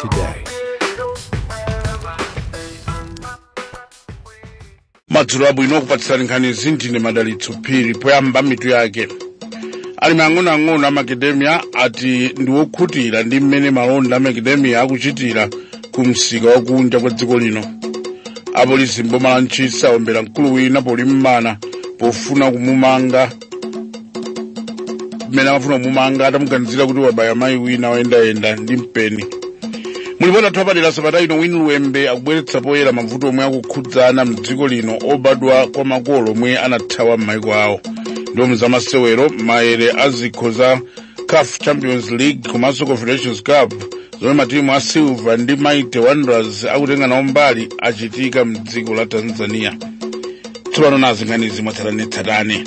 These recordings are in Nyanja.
today. Madzulo abwino kupatsani nkhani zindine madalitso phiri poyamba mitu yake. Alimi ang'onoang'ono amakademia ati ndiwokhutira ndi mmene malonda amakademia akuchitira ku msika wakunja kwa dziko lino. Apolisi mboma la Ntchisi awombera mkulu wina polimmana pofuna kumumanga mmene amafuna kumumanga atamuganizira kuti wabaya mayi wina woyendayenda ndi mpeni. Mulipoti athu apadera sabata ino Winnie Luwembe akubweretsa poyera mavuto omwe akukhudzana mdziko lino obadwa kwa makolo omwe anathawa m'mayiko awo. Ndomu za masewero maere azikho za CAF Champions League komanso Confederations Cup zomwe matimu a Silver ndi Mighty Wanderers akutenga nawo mbali achitika mdziko la Tanzania. Tsopano nazi nkhanizi mwatsatanetsatane.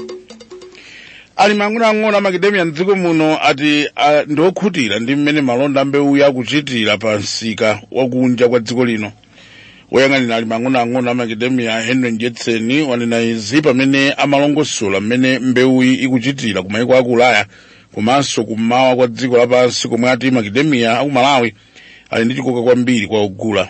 Alimi ang'onoang'ono amakademia mdziko muno ati ndiwokhutira ndi mmene malonda ambewu akuchitira pa msika wakunja kwa dziko lino. Woyang'anira alimi ang'onoang'ono amakademia Henry Njetseni wanena izi pamene amalongosola mmene mbewuyi ikuchitira ku mayiko aku Ulaya komanso kummawa kwa dziko lapansi komwe ati makademia aku Malawi ali ndi chikoka kwambiri kwa ogula.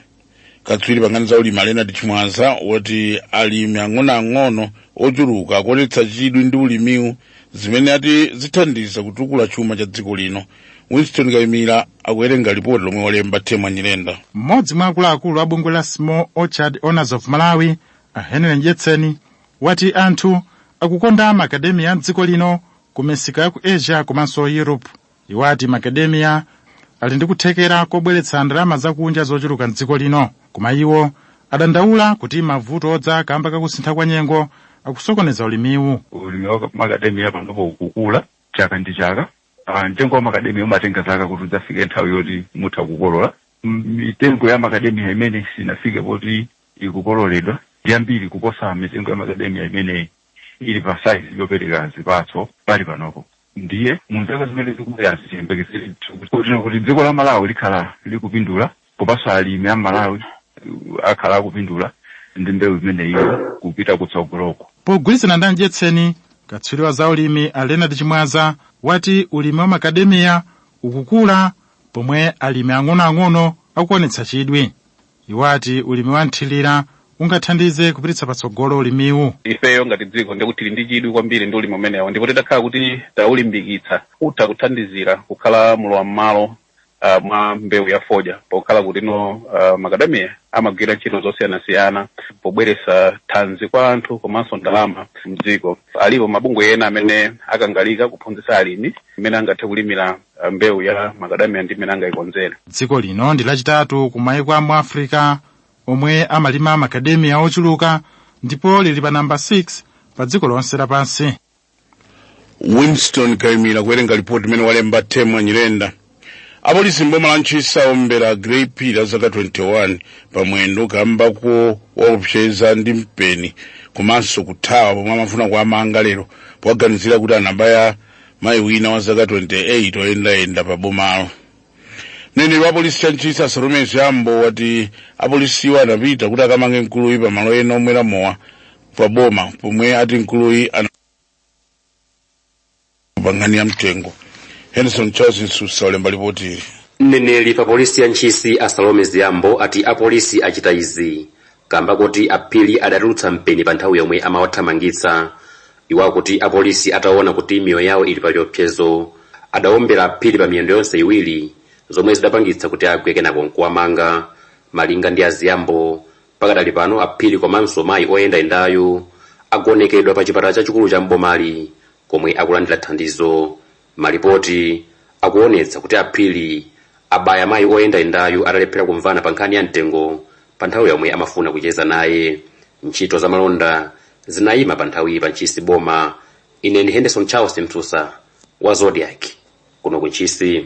Katswiri pangani za ulimi Leonard Chimwaza woti alimi ang'onoang'ono ochuluka akuonetsa chidwi ndi ulimiwu zimene ati zithandiza kutukula chuma cha dziko lino. Winston Kayimira akuwerenga ripoti lomwe walemba Themwa Nyirenda. Mmodzi mwa akuluakulu a bungwe la Small Orchard Owners of Malawi, Henry Njetseni, wati anthu akukonda makademia a dziko lino ku misika ya ku Asia komanso Europe. Iwati makademia ali ndi kuthekera kobweretsa ndalama zakunja zochuluka mdziko lino. Koma iwo adandaula kuti mavuto odza kamba kakusintha kwa nyengo akusokoneza ulimiwu. Ulimi wa makademia panopo ukukula chaka ndi chaka. Mtengo wa makademia umatenga zaka kuti udzafike nthawi yoti mutha kukolola. Mitengo ya makademia imene sinafike poti ikukololedwa yambiri kuposa mitengo ya makademia imene ili pa size yopereka zipatso pali panopo. Ndiye munzaka zimene zikuya ziyembekezere kuti dziko la Malawi likhala likupindula kopanso alimi a Malawi akhala akupindula ndi mbewu imene iyo kupita kutsogoloko. Pogwirizana ndi Njetseni, katswiri wa za ulimi Leonard Chimwaza wati ulimi wa makademia ukukula pomwe alimi ang'onoang'ono akuonetsa chidwi. Iwati ulimi wa nthilira ungathandize kupititsa patsogolo ulimiwu. Ifeyo ngati dziko ndikuti ndi chidwi kwambiri ndi ulimi umenewo ndipo tidakhala kuti taulimbikitsa utha kuthandizira kukhala mulowa m'malo mwa mbewu ya foja pokhala kuti makademia amagwira ntchito zosiyanasiyana pobweretsa thanzi kwa anthu komanso ndalama mdziko. Alipo mabungwe ena amene akangalika kuphunzitsa alimi mmene angathe kulimira mbewu ya makademia ndi mmene angayikonzere. Dziko lino ndi lachitatu ku mayiko a mu Africa omwe amalima makademia ochuluka ndipo lili pa namba 6 pa dziko lonse lapansi. Winston Kayimira kuwerenga ripoti imene walemba Themwa Nyirenda. Apolisi mboma la Ntchisi awombera Grey Pillar zaka 21 pamwendo kambako waopseza ndi mpeni komanso kuthawa pomwe amafuna kuamanga lero powaganizira kuti anabaya mayi wina wa zaka 28 oyendayenda pa bomalo. Mneneri wa apolisi ya Ntchisi Salome Ziyambo wati apolisiwo anapita kuti akamange mkuluyi pamalo ena omwera mowa pa boma pomwe ati mkuluyi anapangani ya mtengo. Henderson Charles Susa walemba ripoti. Mneneri pa polisi ya Ntchisi Salome Ziyambo ati apolisi achita izi kamba kuti aphili adatulutsa mpeni pa nthawi yomwe amawathamangitsa. Iwo kuti apolisi ataona kuti miyoyo yawo ili pa chiopsezo adawombera aphili pa miyendo yonse iwiri zomwe zidapangitsa kuti agwe kenako nkuwamanga. Malinga ndi Ziyambo pakadali pano aphili komanso mayi oyendayendayo akuonekedwa pa chipatala chachikulu cha mbomali komwe akulandira thandizo. Malipoti akuonetsa kuti aphili abaya mayi oyendayendayo atalephera kumvana pa nkhani ya mtengo pa nthawi yomwe amafuna kucheza naye. Ntchito za malonda zinayima pa nthawi pa Ntchisi boma. Ine ndi Henderson Charles Mtusa wa Zodiac kuno ku Ntchisi.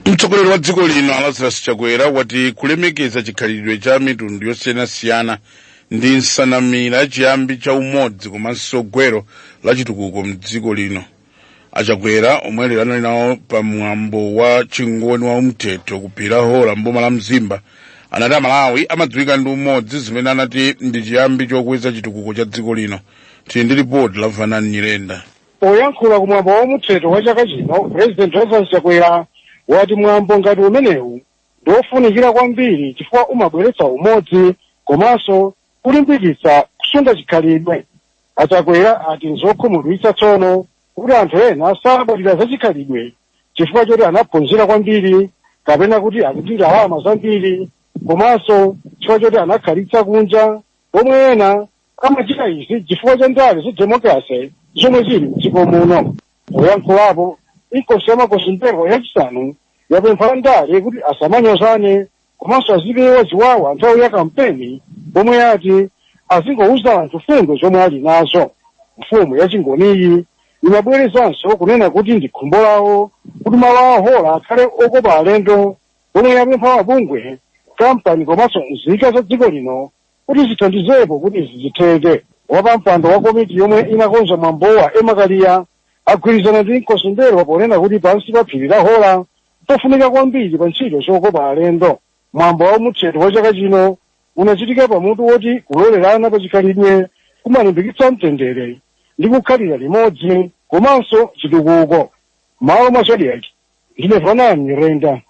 Mtsogoleri wa dziko lino Lazarus Chakwera wati kulemekeza chikhalidwe cha mitundu yosiyanasiyana ndi nsanamira chiyambi cha umodzi komanso gwero la chitukuko mdziko lino. Achakwera omwe lero anali nawo pa mwambo wa chingoni wa umthetho kuphira hola mboma la Mzimba anati Malawi amadziwika ndi umodzi zimene anati ndi chiyambi chokweza chitukuko cha dziko lino. Tili ndi ripoti la Vanani Nyirenda. Poyankhula kumwambo wa umthetho wa chaka chino, President Lazarus Chakwera wati mwambo ngati umenewu ndofunikira kwambiri chifukwa umabweretsa umodzi komanso kulimbikitsa kusunga chikhalidwe. Achakwera ati nzokhumudwitsa tsono kuti anthu ena sabadira za chikhalidwe chifukwa choti anaphunzira kwambiri kapena kuti ali ndi ndalama zambiri komanso chifukwa choti anakhalitsa kunja, pomwe ena amachita izi chifukwa cha ndale za demokrasi zomwe zili m'dziko muno. Poyankhulapo inkosi ya makosi mphepo yachisanu yapempha ndale kuti asamanyozane komanso azipewa ziwawa nthawi ya kampeni, pomwe yati azingouza anthu fundo zomwe ali nazo. Mfumu yachingoniyi imabwerezanso kunena kuti ndi khumbo lawo kuti malo ahola akhale okopa alendo, pomwe yapempha mabungwe, kampani komanso nzika za dziko lino kuti zithandizepo kuti zitheke. Wapampando wa komiti yomwe inakonza mwambowa emakaliya agwirizana ndi nkosi ndero ponena kuti pansi pa phiri la Hola pofunika kwambiri pa ntchito zokopa alendo. Mwambo wa mutcheto wa chaka chino unachitika pamutu woti kulolerana pa chikhalidwe kumalimbikitsa mtendere ndi kukhalira limodzi komanso chitukuko. Malo mwa Zodiac ndine Vanani Renda.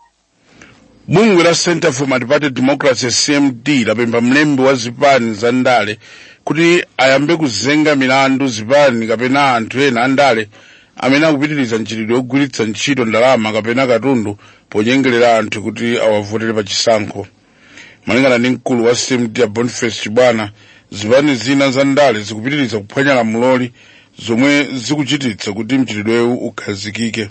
Bungwe la Center for Multi-Party Democracy CMD lapempha mlembi wa zipani za ndale kuti ayambe kuzenga milandu zipani kapena anthu ena andale amene akupitiriza ntchitidwe yogwiritsa ntchito ndalama kapena katundu ponyengerera anthu kuti awavotere pa chisankho. Malingana ndi mkulu wa CMD ya Boniface Chibwana, zipani zina za ndale zikupitiriza kuphwanya lamuloli zomwe zikuchititsa kuti mchitidwewu ukhazikike.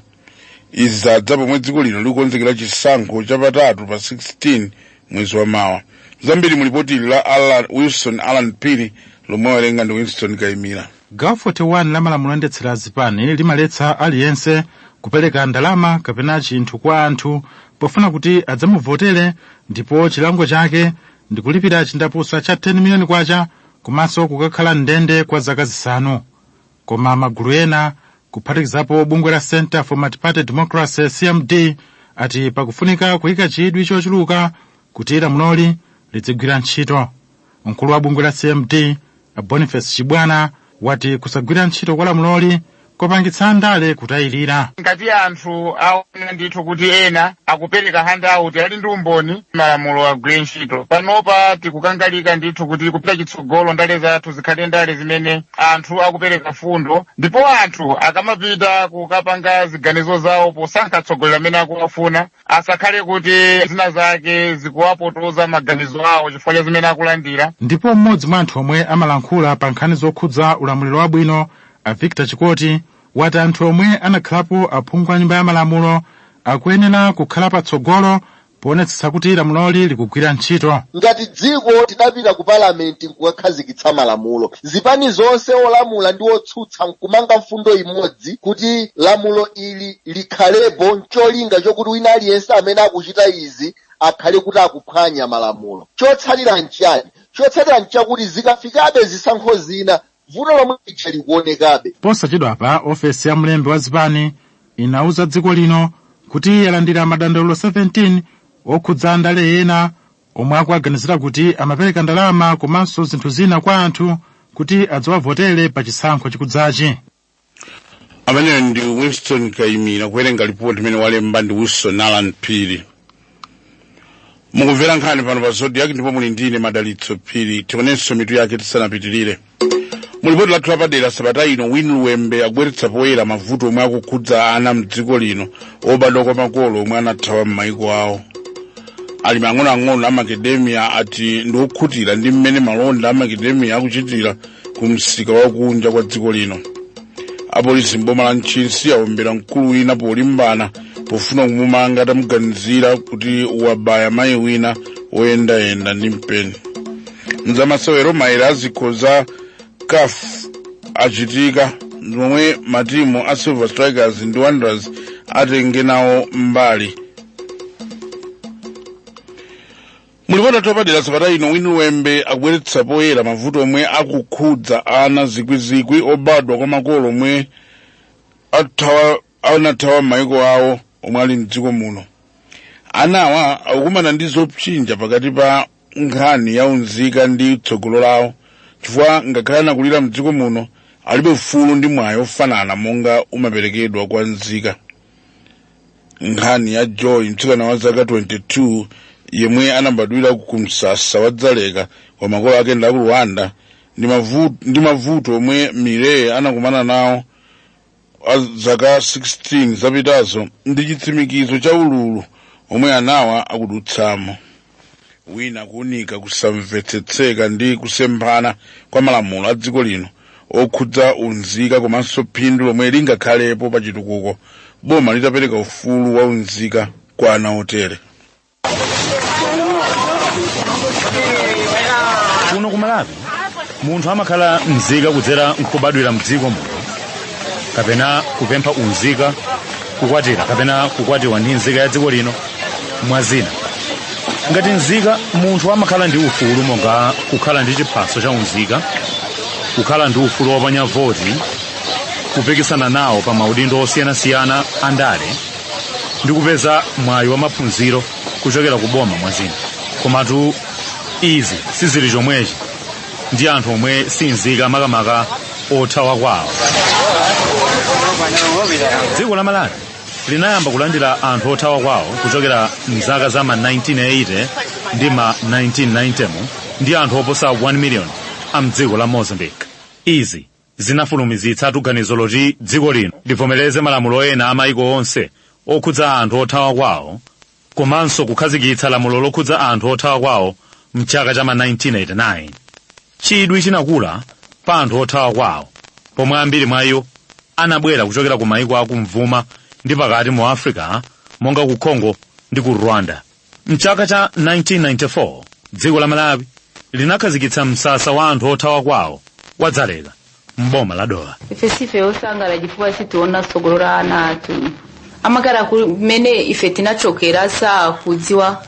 Izi zadza pomwe dziko lino likukonzekera chisankho chapatatu pa 16 mwezi wa mawa. Zambiri mulipoti la Wilson Alan Piri lomwe walenga ndi Winston Kaimira. Gawo 41 la malamulo andetsera zipani limaletsa aliyense kupereka ndalama kapena chinthu kwa anthu pofuna kuti adzamuvotere, ndipo chilango chake ndi kulipira chindapusa cha 10 miliyoni kwacha komanso kukakhala ndende kwa zaka zisanu. Koma magulu ena kuphatikizapo bungwe la Center for Multi-Party Democracy CMD ati pakufunika kuyika chidwi chochuluka kuti lamuloli lidzigwira ntchito. Mkulu wa bungwe la CMD Boniface Chibwana wati kusagwira ntchito kwa lamuloli kopangitsa ndale kutayirira. Ngati anthu aona ndithu kuti ena akupereka handout ali ndi umboni malamulo agwire ntchito. Panopa tikukangalika ndithu kuti kupita chitsogolo ndale zathu zikhale ndale zimene anthu akupereka fundo, ndipo anthu akamapita kukapanga ziganizo zawo posankha atsogoleri amene akuwafuna asakhale kuti zina zake zikuwapotoza maganizo awo chifukwa cha zimene akulandira. Ndipo mmodzi mwa anthu omwe amalankhula pa nkhani zokhudza ulamuliro wabwino Victor Chikoti wati anthu omwe anakhalapo aphungu a nyumba ya malamulo akuyenera kukhala patsogolo poonetsetsa kuti lamuloli likugwira ntchito. Ngati dziko tidapita ku palamenti nkukakhazikitsa malamulo, zipani zonse olamula ndi otsutsa nkumanga mfundo imodzi kuti lamulo ili likhalepo ncholinga chokuti wina aliyense amene akuchita izi akhale kuti akuphwanya malamulo. Chotsalira nchani? Chotsalira nchakuti zikafikabe zisankho zina vuto lomwe lija likuonekabe. Posachedwapa ofesi ya mlembi wa zipani inauza dziko lino kuti yalandira madandaulo 17 okhudza ndale ena omwe akuaganizira kuti amapereka ndalama komanso zinthu zina kwa anthu kuti adzawavotere pa chisankho chikudzachi. Amene ndi Winston Kaimira kuwerenga ripoti imene walemba ndi Wilson Alan Piri. Mukumvera nkhani pano pa Zodiac ndipo muli ndine Madalitso Piri. Tionenso mitu yake tisanapitirire. Mulipoti lathu lapadera sabata ino Winuwembe akubweretsa poyera mavuto omwe akukhudza ana mdziko lino obadwa kwa makolo omwe anathawa m'mayiko awo. Alimi ang'onoang'ono amakademia ati ndi okhutira ndi mmene malonda amakademia akuchitira ku msika wakunja kwa dziko lino. Apolisi mboma la Nchinsi awombera mkulu wina polimbana pofuna kumumanga atamuganizira kuti wabaya mayi wina oyendayenda ndi mpeni. Mzamasewero maera azikhoza CAF achitika zomwe matimu a Silver Strikers ndi Wanderers atenge nawo mbali. Mulipota topadera sabata ino Winuwembe akubweretsa poyera mavuto omwe akukhudza ana zikwizikwi obadwa kwa makolo omwe anathawa m'mayiko awo omwe ali mdziko muno. Anawa akukumana ndi zopsinja pakati pa nkhani ya unzika ndi tsogolo lawo, chifukwa ngakhale anakulira mdziko muno alibe ufulu ndi mwayi ofanana monga umaperekedwa kwa nzika. nkhani ya Joy mtsikana wa zaka 22 yemwe anabadwira ku msasa wa Dzaleka kwa makolo ake ndi ku Rwanda ndi mavuto omwe Mireye anakumana nawo zaka 16 zapitazo ndi chitsimikizo cha ululu omwe anawa akudutsamo. Wina kuunika kusamvetsetseka ndi kusemphana kwa malamulo a dziko lino okhudza unzika komanso phindu lomwe lingakhalepo pa chitukuko boma litapereka ufulu wa unzika kwa ana otere. Kuno ku Malawi munthu amakhala mzika kudzera nkubadwira mdziko muno kapena kupempha unzika kukwatira kapena kukwatiwa ndi nzika ya dziko lino mwazina. Ngati nzika munthu amakhala ndi ufulu monga kukhala ndi chiphaso cha unzika, kukhala ndi ufulu wopanya voti, kupikisana nawo pa maudindo osiyanasiyana a ndale ndi kupeza mwayi wa maphunziro kuchokera ku boma mwazina. Komatu izi sizili chomwechi ndi anthu omwe sinzika makamaka othawa kwawo. Dziko la Malawi linayamba kulandira anthu othawa kwawo kuchokera mzaka za ma 1980 ndi ma 1990 ndi anthu oposa 1 million a mdziko la Mozambique. Izi zinafulumizitsa tuganizo loti dziko lino livomereze malamulo ena a maiko onse okhudza anthu othawa kwawo komanso kukhazikitsa lamulo lokhudza anthu othawa kwawo mchaka cha ma 1989. Chidwi chinakula pa anthu othawa kwawo pomwe ambiri mwa iwo anabwera kuchokera ku maiko akumvuma ndi pakati mu Africa monga ku Congo ndi ku Rwanda. Mchaka cha 1994 dziko la Malawi linakhazikitsa msasa wa anthu othawa kwawo wa Dzaleka mboma la Dowa. Ife sife osangala chifukwa sitiona sogolora ana athu amakala kumene ife tinachokera kudziwa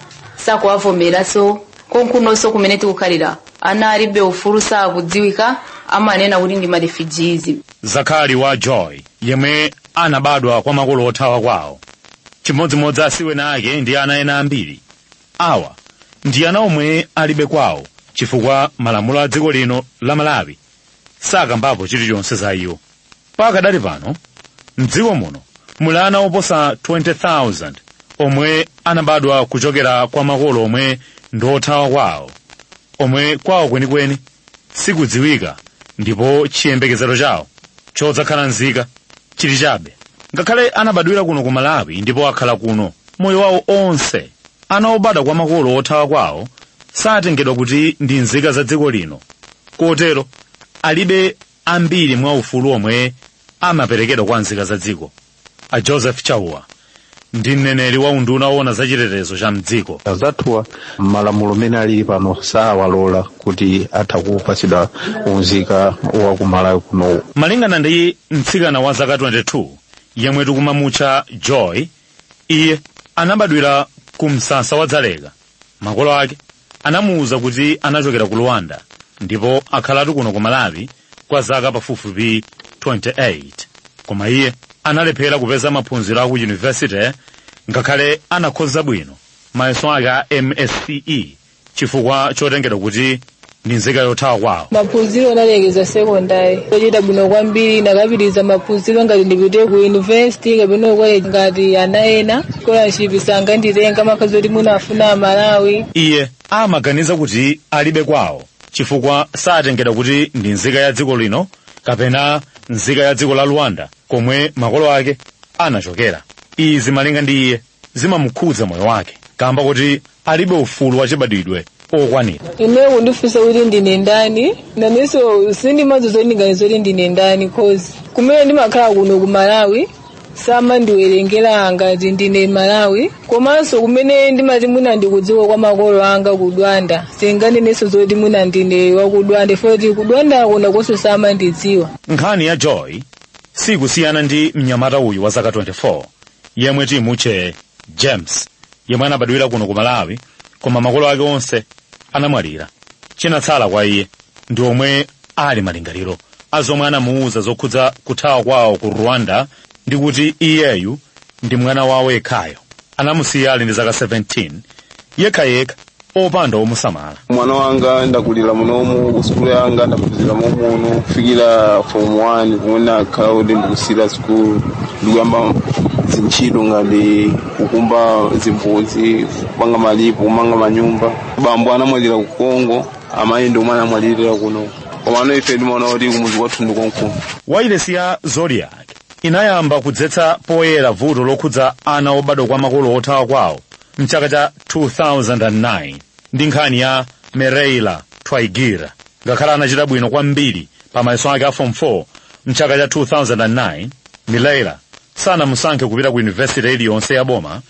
kuwavomeraso konkunonso kumene tikukhalira ana alibe ufulu kudziwika amanena kuti ndi refugees. Zakari wa Joy yemwe anabadwa kwa makolo othawa kwawo chimodzimodzi asiwe nake ndi ana ena ambiri. Awa ndi ana omwe alibe kwawo chifukwa malamulo a dziko lino la Malawi sakambapo chilichonse za iwo. Pakadali pano mdziko muno muli ana oposa 20,000 omwe anabadwa kuchokera kwa makolo omwe ndi othawa kwawo omwe kwawo kwenikweni sikudziwika ndipo chiyembekezero chawo chodzakhala nzika chili chabe. Ngakhale anabadwira kuno ku Malawi ndipo akhala kuno moyo wawo onse, ana obadwa kwa makolo othawa kwawo satengedwa kuti ndi nzika za dziko lino, kotero alibe ambiri mwa ufulu omwe amaperekedwa kwa nzika za dziko. A Joseph Chauwa ndi mneneri wa unduna woona za chitetezo cha mdziko. Zathuwa malamulo mene ali pano sawalola kuti atha kupatsidwa unzika wa ku Malawi kuno. Malingana ndi mtsikana wa zaka 22 yemwe tikumamutcha Joy, iye anabadwira ku msasa wa Dzaleka. Makolo ake anamuwuza kuti anachokera ku Rwanda ndipo akhalatu kuno ku Malawi kwa zaka pafupifupi 28. Koma iye analephera kupeza maphunziro a ku university ngakhale anakhoza bwino mayeso ake a MSCE chifukwa chotengedwa kuti ndi nzika yothawa kwawo. Maphunziro analekeza secondary ochita bwino kwambiri, nakapitiriza maphunziro ngati ndipite ku university kapena college ngati ana ena scholarship sanganditenga makhazi oti munafuna Malawi. Iye amaganiza kuti alibe kwawo chifukwa satengedwa kuti ndi nzika ya dziko lino kapena nzika ya dziko la Rwanda komwe makolo ake anachokera. Izi malinga ndi iye zimamukhudza moyo wake kamba kuti alibe ufulu wachibadwidwe okwanira. Ine kundifunsa kuti ndine ndani, nanenso sindimadziwa zoti ndinganiza kuti ndine ndani cause kumene ndimakhala kuno ku Malawi samandiwerengera ngati ndine Malawi, komanso kumene ndimati mwina ndikudziwa kwa makolo anga ku Rwanda singanenenso zoti mwina ndine wa ku Rwanda foti ku Rwanda kuno konse samandidziwa. Nkhani ya Joy sikusiyana ndi mnyamata uyu wa zaka 24 yemwe timutche James yemwe anabadwira kuno ku Malawi koma makolo ake onse anamwalira. Chinatsala kwa iye ndi omwe ali malingaliro azomwe anamuwuza zokhudza kuthawa kwawo ku Rwanda ndi kuti iyeyu ndi mwana wawo yekhayo. Anamusiya ali ndi zaka 17 yekha opanda omusamala. Mwana wanga ndakulira munomu ku skulu yanga ndaphunzira muno kufikira form 1 kuona akhala kuti ndikusira skulu ndikuyamba zintchito ngati kukumba zimbudzi, kupanga malipo, kumanga manyumba. Bambo anamwalira ku Kongo, amayi ndi omwe anamwalirira kuno. Komano ife ndimaona kuti kumuzi kwathu ndi konkuno. Wailesi ya Zodiac inayamba kudzetsa poyera vuto lokhudza ana obadwa kwa makolo othawa kwawo mchaka cha 2009 ndi nkhani ya Mereila Twigira. Ngakhale anachita bwino kwambiri pa mayeso ake a Form 4 mchaka cha 2009, Mereila sanamusankhe kupita ku university iliyonse ya boma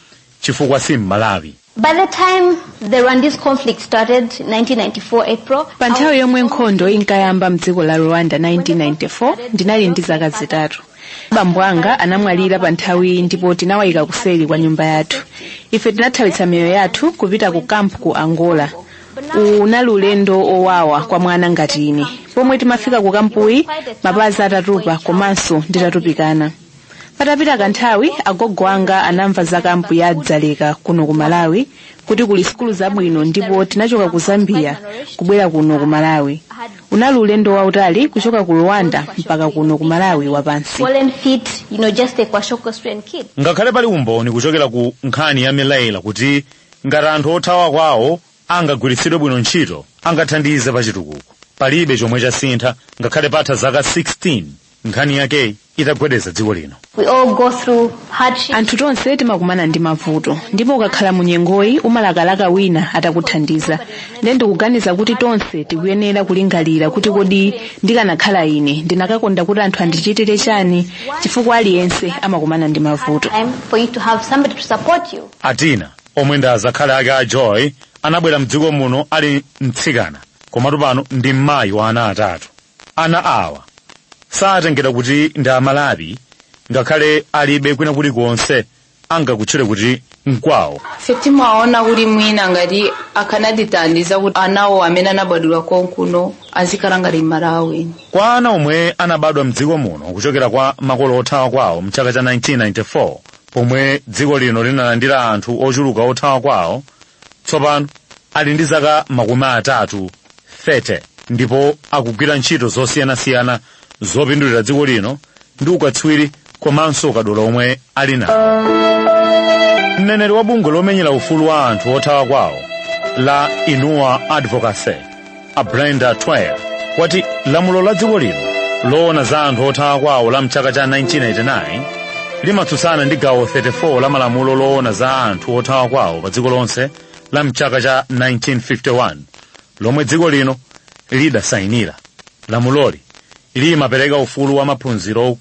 chifukwa si Malawi. By the time the Rwandese conflict started, 1994 April, pa nthawi yomwe nkhondo inkayamba mdziko la Rwanda 1994, ndinali ndi zaka zitatu. Bambo anga anamwalira pa nthawi ndipo tinawayika kuseri kwa nyumba yathu. Ife tinathawitsa miyoyo yathu kupita ku kampu ku Angola. Unali ulendo owawa kwa mwana ngati ine. Pomwe timafika ku kampuyi, mapazi atatupa komanso nditatupikana. Patapita kanthawi, agogo anga anamva za kampu ya Dzaleka kuno ku Malawi kuti kuli sikulu zabwino, ndipo tinachoka ku Zambia kubwera kuno ku Malawi. Unali ulendo wautali kuchoka ku Rwanda mpaka kuno ku Malawi wapansi. Ngakhale pali umboni kuchokera ku nkhani ya Mereila kuti ngati anthu othawa kwawo angagwiritsidwe bwino ntchito angathandize pa chitukuko, palibe chomwe chasintha ngakhale patha zaka 16 nkhani yake itagwedeza dziko lino. Anthu tonse timakumana ndi mavuto, ndipo ukakhala mu nyengoyi umalakalaka wina atakuthandiza. Ndikuganiza kuti tonse tikuyenera kulingalira kuti kodi ndikanakhala ine ndinakakonda kuti anthu andichitire chani, chifukwa aliyense amakumana ndi mavuto. Atina omwe ndi azakhale ake a Joy anabwera mdziko muno ali mtsikana, komatu pano ndi mmayi wa ana atatu. Ana awa satengera kuti ndi Amalawi, ngakhale alibe kwina kulikonse angakutchule kuti nkwawo. Timaona kuti mwina ngati akanatithandiza kuti anawo amene anabadwira konkuno azikhala ngati Malawi. Kwa ana omwe anabadwa mdziko muno kuchokera kwa makolo othawa kwawo mchaka cha 1994, pomwe dziko lino linalandira anthu ochuluka othawa kwawo, tsopano ali ndi zaka 30 ndipo akugwira ntchito zosiyanasiyana zopindulira dziko lino ndi ukatswiri komanso ukadolo omwe ali nawo. Mneneri wa bungwe lomenyera ufulu wa anthu othawa kwawo la Inua Advocacy, Brenda Twyer, wati lamulo la dziko lino loona za anthu othawa kwawo la mchaka cha 1989 limatsutsana ndi gawo 34 la malamulo loona za anthu othawa kwawo pa dziko lonse la mchaka cha 1951 lomwe dziko lino lidasayinira. Lamuloli limapereka ufulu wa maphunziro,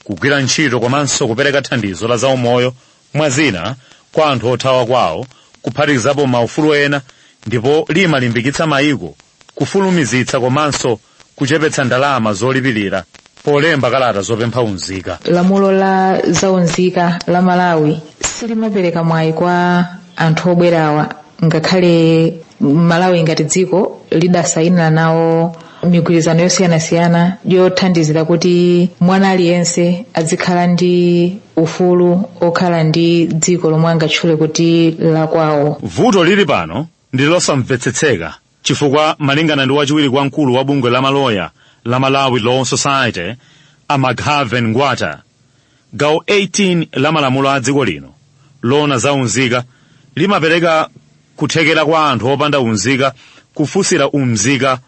kugwira ntchito komanso kupereka thandizo la zaumoyo mwazina kwa anthu othawa kwawo, kuphatikizapo maufulu ena, ndipo limalimbikitsa mayiko kufulumizitsa komanso kuchepetsa ndalama zolipirira polemba kalata zopempha unzika. Lamulo la zaunzika la Malawi silimapereka mwayi kwa anthu obwerawa, ngakhale Malawi ngati dziko lidasayinira nawo migwirizano yosiyanasiyana yothandizira kuti mwana aliyense azikhala ndi ufulu okhala ndi dziko lomwe angatchule kuti la kwawo. Vuto lili pano ndi losamvetsetseka chifukwa malingana ndi wachiwiri kwa mkulu wa bungwe la maloya la Malawi Law Society, Maghaven Ngwata, gawo 18 la malamulo a dziko lino loona za unzika limapereka kuthekera kwa anthu opanda unzika kufunsira umzika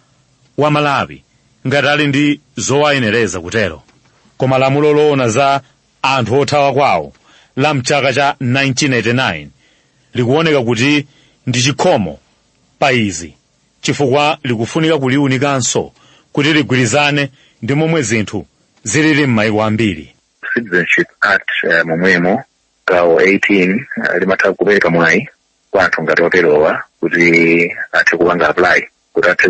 wa Malawi ngati ali ndi zowayenereza kutero. Koma lamulo loona za anthu othawa kwawo la mchaka cha 1989 likuoneka kuti ndi chikhomo pa izi, chifukwa likufunika kuliunikanso kuti ligwirizane ndi momwe zinthu zilili m'mayiko ambiri. Citizenship Act momwemo gawo 18 limatha kupereka mwayi kwa anthu ngati oterowa kuti athe kupanga apply kuti athe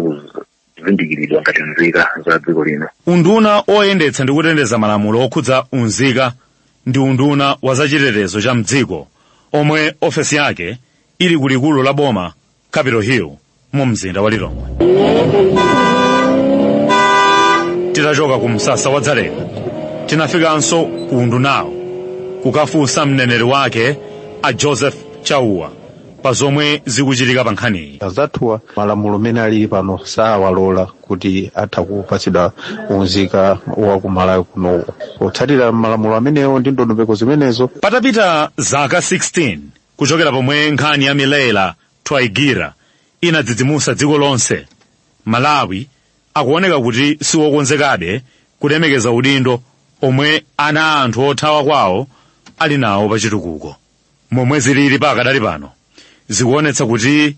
kuzindikiridwa ngati nzika za dziko lino. Unduna oyendetsa ndi kutendeza malamulo okhudza unzika ndi unduna wa zachitetezo cha mdziko, omwe ofesi yake ili kulikulu la boma Capitol Hill mu mzinda wa Lilongwe. Titachoka ku msasa wa Dzaleka tinafikanso ku undunawo kukafunsa mneneri wake a Joseph Chauwa pa zomwe zikuchitika pa nkhaniyi. azathuwa malamulo amene alili pano sawalola kuti atha kupatsidwa unzika wa ku Malawi kunowo. Potsatira malamulo amenewo ndi ndondomeko zimenezo, patapita zaka 16 kuchokera pomwe nkhani ya Milela Twaigira inadzidzimusa dziko lonse, Malawi akuoneka kuti siwokonzekabe kulemekeza udindo omwe ana anthu othawa kwawo ali nawo pachitukuko. Momwe zilili pakadali pano zikuonetsa kuti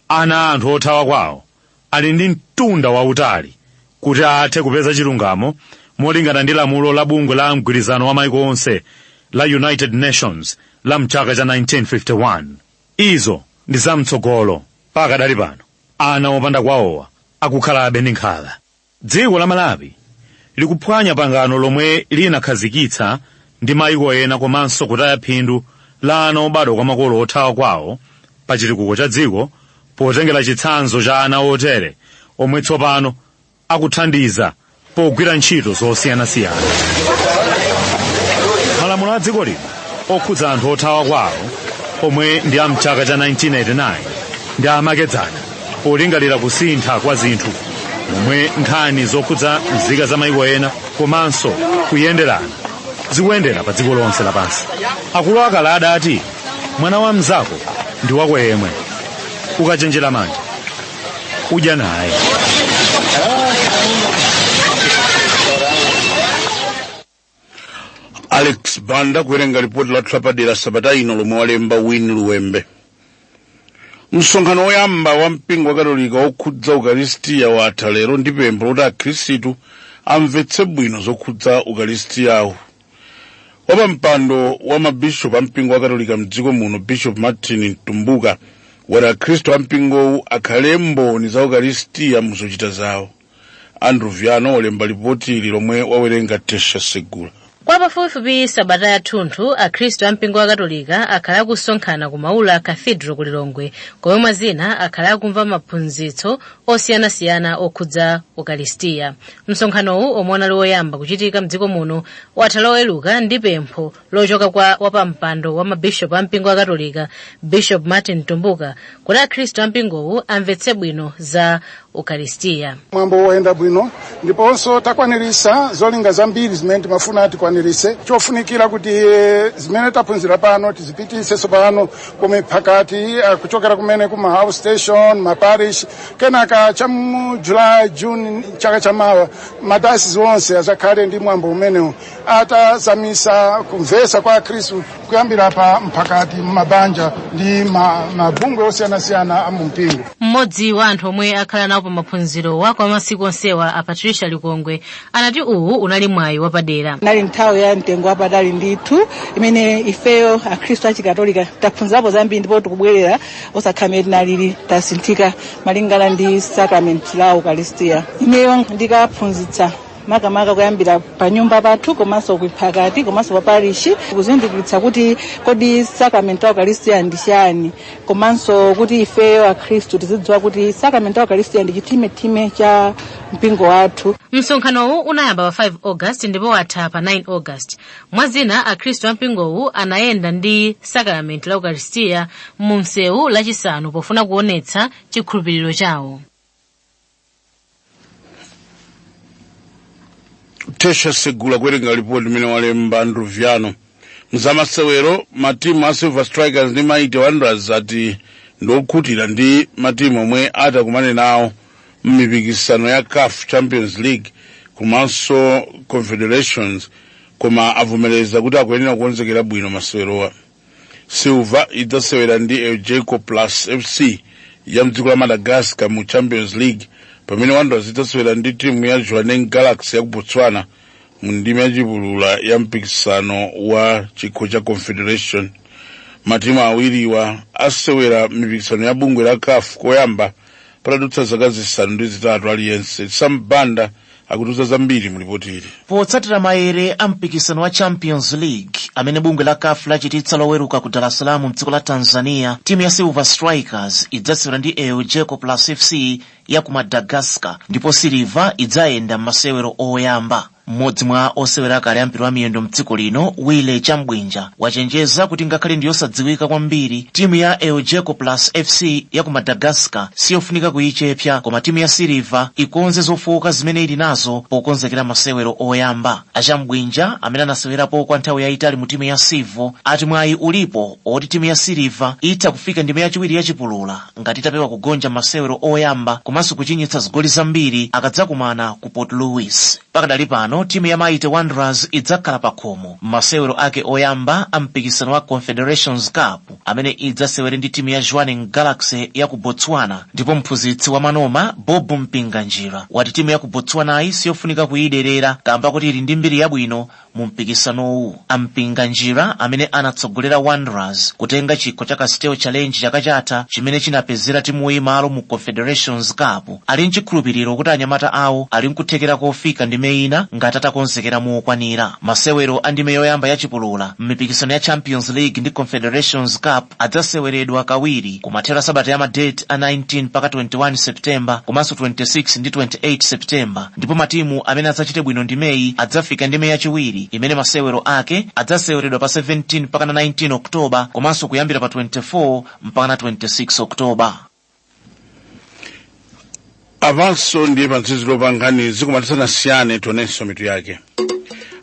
ana anthu othawa kwawo ali ndi mtunda wautali kuti athe kupeza chilungamo molingana ndi lamulo la bungwe la mgwirizano wa maiko onse la United Nations la mchaka cha 1951. Izo ndi zamtsogolo. Pakadali pano ana opanda kwawowa akukhalabe ndi nkhala. Dziko la Malawi likuphwanya pangano lomwe linakhazikitsa ndi maiko ena komanso kutaya phindu la ana obadwa kwa makolo othawa kwawo pa chitukuko cha dziko, potengera chitsanzo cha ana otere omwe tsopano akuthandiza pogwira ntchito zosiyanasiyana. Malamulo a dziko lino okhudza anthu othawa kwawo omwe ndi a mchaka cha 1989 ndi amakedzana polingalira kusintha kwa zinthu, momwe nkhani zokhudza nzika za maiko ena komanso kuyenderana zikuyendera pa dziko lonse lapansi. Akulu akale adati mwana wa mnzako ndi wako yemwe, ukachenjera manja udya naye. Alex Banda kuwerenga ripoti la tulapadera sabata ino lomwe walemba Win Luwembe. Msonkhano woyamba wa mpingo wa Katolika okhudza ukaristiya watha lero ndi pempho loti akhristu amvetse bwino zokhudza ukaristiyawo. Wapampando wa mabishopu a mpingo wa Katolika mdziko muno, Bishop Martin Ntumbuka, wati akhristu a mpingowu akhale mboni za ukaristiya muzochita zawo. Andrew Viano walemba ripoti ili lomwe wawerenga Tesha Segula. Kwa pafupifupi sabata yathunthu akhristu a mpingo wa Katolika akhala kusonkhana ku Maula Cathedral ku Lilongwe, komwe mwazina akhala akumva maphunzitso osiyanasiyana okhudza ukaristiya. Msonkhanowu omwe unali woyamba kuchitika mdziko muno watha loweruka ndi pempho lochoka kwa wapampando wa mabishopu a mpingo wa Katolika, Bishop Martin Ntumbuka, kuti akhristu a mpingowu amvetse bwino za ukaristiya. Mwambo woyenda bwino ndiponso takwanirisa zolinga zambiri zimene timafuna tikwanirise. Chofunikira kuti zimene taphunzira pano tizipitise pano kome phakati kuchokera kumene kuma house station, ma parish, kenaka chamu July, June chaka chamawa madayosisi onse azakhale ndi mwambo umenewu atazamisa kumvesa kwa Khristu kuyambira pa mphakati mabanja ndi mabungwe osiyanasiyana a mumpingo. Mmodzi wa anthu omwe akhala nawo pa maphunziro wa kwa masiku onsewa a Patricia Likongwe anati uwu unali mwayi wapadera. Nali nthawi ya mtengo wapadali ndithu imene ifeyo akhristu achikatolika taphunzirapo zambiri ndipo tikubwerera osakhamira tinalili tasinthika malingana ndi sakramenti la ukaristiya. Ineyo ndikaphunzitsa makamaka kuyambira pa nyumba pathu komanso kuphakati komanso pa parishi kuzindikitsa kuti kodi sakramenti la ukaristiya ndi chani, komanso kuti ifeyo akhristu tizidziwa kuti sakramenti la ukaristiya ndi chitime cha mpingo wathu. Msonkhanowu unayamba pa 5 August ndipo watha pa 9 August. Mwazina akhristu a mpingowu anayenda ndi sakramenti la ukaristiya mu msewu lachisanu pofuna kuonetsa chikhulupiriro chawo. Tesha Segula kuwerenga ripoti imene walemba Andrew Viano. Mzamasewero matimu a Silver Strikers ndi Mighty Wanderers ati ndokhutira ndi matimu omwe atakumane nawo m'mipikisano ya CAF Champions League komanso Confederations, koma avomereza kuti akuyenera kukonzekera bwino masewerowa. Silver idzasewera ndi Elgeco Plus FC ya mdziko la Madagascar mu Champions League, pamene Wanderers idzasewera ndi timu ya Jwaneng Galaxy ya ku Botswana mu ndime yachipulula ya mpikisano wa chikho cha Confederation. Matimu awiriwa asewera mipikisano ya bungwe la CAF koyamba patadutsa zaka zisanu ndi zitatu aliyense. Sambanda akutuza zambiri mlipoti ili. Potsatira maere a mpikisano wa Champions League amene bungwe la CAF lachititsa loweruka ku Dar es Salaam mdziko la Tanzania, timu ya Silver Strikers idzasewera ndi Elgeco Plus FC ya ku Madagascar, ndipo Silver idzayenda m'masewero oyamba. mmodzi mwa osewera kale ampira wa miyendo mdziko lino Wile Chambwinja wachenjeza kuti ngakhale ndiyosadziwika kwambiri timu ya Eojeco Plus FC ya ku Madagascar siyofunika kuyichepsa, koma timu ya Silver ikonze zofowoka zimene ili nazo pokonzekera masewero oyamba. Achambwinja amene anasewerapo kwa nthawi yayitali mu timu ya Sivo ati mwayi ulipo oti timu ya Silver itha kufika ndime yachiwiri yachipulula ngati itapewa kugonja masewero oyamba komanso kuchinyitsa zigoli zambiri akadzakumana ku Port Louis. Pakadali pano timu ya Mighty Wanderers idzakhala pa khomo masewero ake oyamba a mpikisano wa Confederations Cup amene idzasewere ndi timu ya Jwaneng Galaxy ya ku Botswana, ndipo mphunzitsi wa Manoma Bob Mpinganjira wati timu ya ku Botswana siyofunika kuyiderera kamba kuti ili ndi mbiri yabwino mu mpikisanowu. Mpinganjira amene anatsogolera Wanderers kutenga chikho cha Castell Challenge chaka chatha chimene chinapezera timu imalo mu Confederations Cup ali nchikhulupiriro kuti anyamata awo ali nkuthekera kofika ndime ina ngati atakonzekera mokwanira. Masewero a ndime yoyamba yachipulula m'mipikisano ya Champions League ndi Confederations Cup adzaseweredwa kawiri kumathera sabata ya madate a 19 mpaka 21 September komanso 26 ndi 28 September, ndipo matimu amene adzachite bwino ndimeyi adzafika ndime yachiwiri imene masewero ake adzaseweredwa pa 17 mpaka 19 Oktoba komanso kuyambira pa 24 mpaka 26 Oktoba. Avanso ndiye pantsiziro pangani zikumatisana siyane tonenso mitu yake.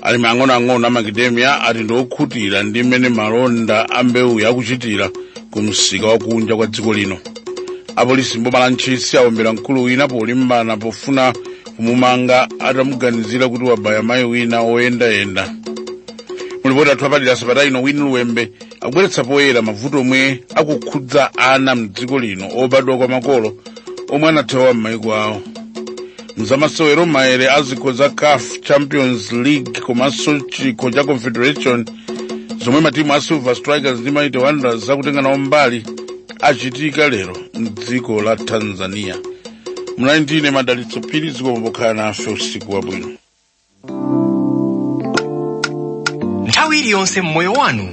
Alimi ang'ono amakademia ati ndiokhutira ndi mmene malonda a mbewu yakuchitira ku msika wa kunja kwa dziko lino. Apolisi mboma la Ntchisi awombera mkulu wina polimbana pofuna kumumanga atamuganizira kuti wabaya mayi wina oyendayenda. Mulipoti athu apadera sabata ino Winnie Luwembe akubweretsa poyera mavuto omwe akukhudza ana mdziko lino obadwa kwa makolo omwe anathawa m'mayiko awo. Mzamasewero maere azikho za CAF Champions League komanso chikho cha Confederation zomwe matimu a Silver Strikers ndi Mighty Wanderers akutenga nawo mbali achitika lero mdziko la Tanzania. Muli ndine Madalitso Phiri zikupokhala nafe usiku wabwino. Nthawi iliyonse mmoyo wanu